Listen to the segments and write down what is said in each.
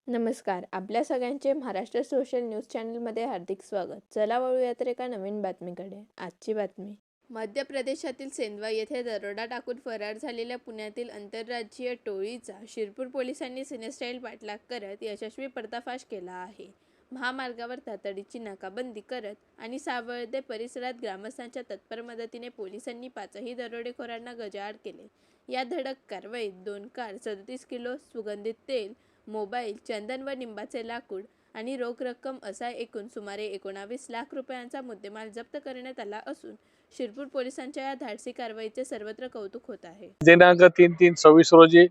नमस्कार. आपल्या सगळ्यांचे महाराष्ट्र सोशल न्यूज चॅनलमध्ये हार्दिक स्वागत. चला वळूया तर एका नवीन बातमीकडे. आजची बातमी. मध्य प्रदेशातील सेंधवा येथे दरोडा टाकून फरार झालेल्या पुण्यातील आंतरराज्यीय टोळीचा शिरपूर पोलिसांनी सिनेस्टाईल पाठलाग करत यशस्वी पर्दाफाश केला आहे. महामार्गावर तातडीची नाकाबंदी करत आणि सावर्डे परिसरात ग्रामस्थांच्या तत्पर मदतीने पोलिसांनी 5ही दरोडेखोरांना गजाआड केले. या धडक कारवाईत 2 कार, 37 किलो सुगंधित तेल, मोबाईल, चंदन व निंबाचे लाकूड आणि रोख रक्कम असा एकूण सुमारे 19 लाख रुपयांचा मुद्देमाल जप्त करण्यात आला असून शिरपूर पोलिसांच्या या धाडसी कारवाईचे सर्वत्र कौतुक होत आहे. दिनांक 3/3/26 रोजी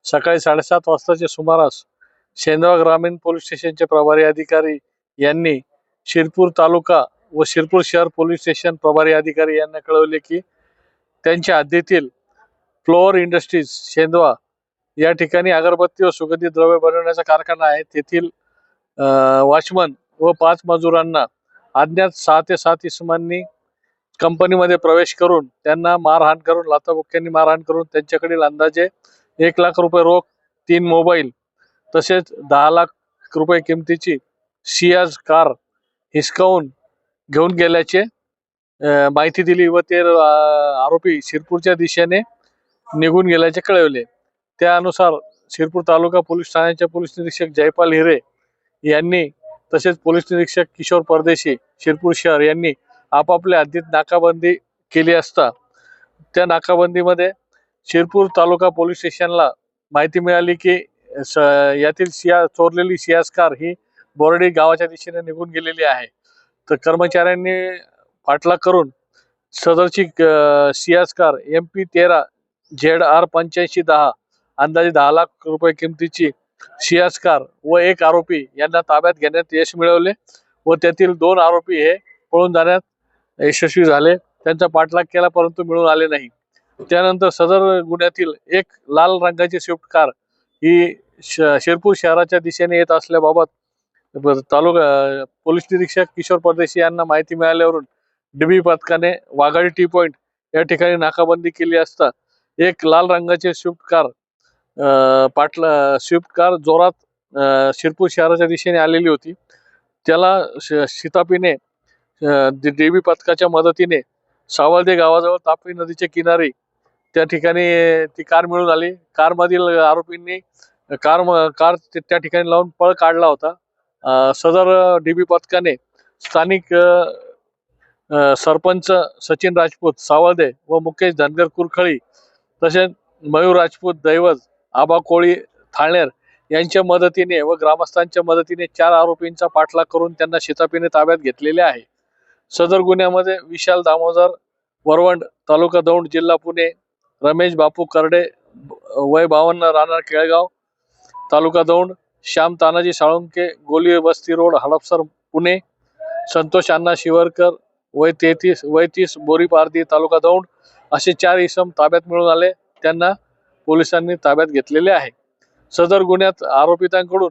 सकाळी 7:30 वाजताच्या सुमारास सेंधवा ग्रामीण पोलीस स्टेशनचे प्रभारी अधिकारी यांनी शिरपूर तालुका व शिरपूर शहर पोलीस स्टेशन प्रभारी अधिकारी यांना कळवले की त्यांच्या हद्दीतील फ्लोअर इंडस्ट्रीज सेंधवा या ठिकाणी अगरबत्ती व सुगंधी द्रव्य बनवण्याचा कारखाना आहे. तेथील वॉचमन व 5 मजुरांना अज्ञात 6 ते 7 इसमांनी कंपनीमध्ये प्रवेश करून त्यांना मारहाण करून लाथाबुक्क्यांनी मारहाण करून त्यांच्याकडील अंदाजे 1 लाख रुपये रोख, 3 मोबाईल तसेच 10 लाख रुपये किमतीची सियाज कार हिसकावून घेऊन गेल्याचे माहिती दिली व ते आरोपी शिरपूरच्या दिशेने निघून गेल्याचे कळवले. त्यानुसार शिरपूर तालुका पोलीस ठाण्याचे पोलीस निरीक्षक जयपाल हिरे यांनी तसेच पोलीस निरीक्षक किशोर परदेशी शिरपूर शहर यांनी आपापल्या हद्दीत नाकाबंदी केली असता त्या नाकाबंदीमध्ये शिरपूर तालुका पोलीस स्टेशनला माहिती मिळाली की यातील चोरलेली सियाज कार ही बोर्डी गावाच्या दिशेने निघून गेलेली आहे. तर कर्मचाऱ्यांनी पाठलाग करून सदरची सियाज कार MP13 ZR 8510 अंदाजे 10 लाख रुपये किमतीची सियाज कार व 1 आरोपी यांना ताब्यात घेण्यात यश मिळवले व त्यातील 2 आरोपी हे पळून जाण्यात यशस्वी झाले. त्यांचा पाठलाग केला परंतु मिळून आले नाही. त्यानंतर सदर गुन्ह्यातील 1 लाल रंगाची स्विफ्ट कार ही शिरपूर शहराच्या दिशेने येत असल्याबाबत तालुका पोलीस निरीक्षक किशोर परदेशी यांना माहिती मिळाल्यावरून DB पथकाने वाघाडी टी पॉइंट या ठिकाणी नाकाबंदी केली असता 1 लाल रंगाची स्विफ्ट कार जोरात शिरपूर शहराच्या दिशेने आलेली होती. त्याला शितापीने DB पथकाच्या मदतीने सावर्डे गावाजवळ तापी नदीच्या किनारी त्या ठिकाणी ती कार मिळून आली. कारमधील आरोपींनी कार त्या ठिकाणी लावून पळ काढला होता. सदर DB पथकाने स्थानिक सरपंच सचिन राजपूत सावर्डे व मुकेश धनगर कुरखळी तसेच मयूर राजपूत दैवज आबा कोळी थाळनेर यांच्या मदतीने व ग्रामस्थांच्या मदतीने 4 आरोपींचा पाठलाग करून त्यांना शितापीने ताब्यात घेतलेले आहे. सदर गुन्ह्यामध्ये विशाल दामोदर वरवंड तालुका दौंड जिल्हा पुणे, रमेश बापू करडे वय 52 राहणार केळगाव तालुका दौंड, श्याम तानाजी साळुंके गोली वस्ती रोड हडपसर पुणे, संतोष अण्णा शिवरकर वय 30 बोरीपारधी तालुका दौंड असे 4 इसम ताब्यात मिळून आले. त्यांना पोलिसांनी ताब्यात घेतलेले आहे. सदर गुन्ह्यात आरोपितांकडून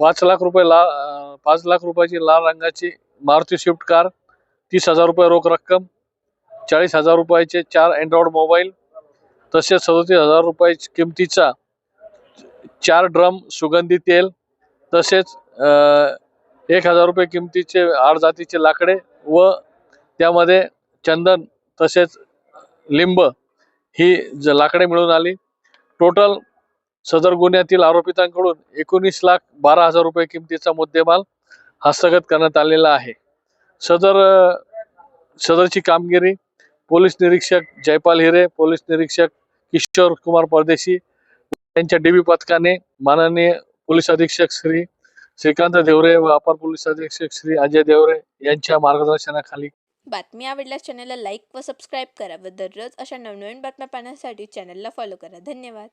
5 लाख रुपयाची लाल रंगाची मारुती स्विफ्ट कार, 30,000 रुपये रोख रक्कम, 40,000 रुपयाचे 4 अँड्रॉइड मोबाईल तसेच 37,000 रुपये किमतीचा 4 ड्रम सुगंधी तेल तसेच 1,000 रुपये किमतीचे 8 जातीचे लाकडे व त्यामध्ये चंदन तसेच लिंब ही लाकडे मिळून आली. टोटल सदर गुन्ह्यातील आरोपितांकडून 19,12,000 रुपये किमतीचा मुद्देमाल हस्तगत करण्यात आलेला आहे. सदरची कामगिरी पोलीस निरीक्षक जयपाल हिरे, पोलीस निरीक्षक किशोर कुमार परदेशी यांच्या DB पथकाने माननीय पोलीस अधीक्षक श्री श्रीकांत देवरे व अपर पोलीस अधीक्षक श्री अजय देवरे यांच्या मार्गदर्शनाखाली. बातमी आवडल्यास चॅनलला लाईक व सबस्क्राईब करा व दररोज अशा नवनवीन बातम्या पाहण्यासाठी चॅनलला फॉलो करा. धन्यवाद.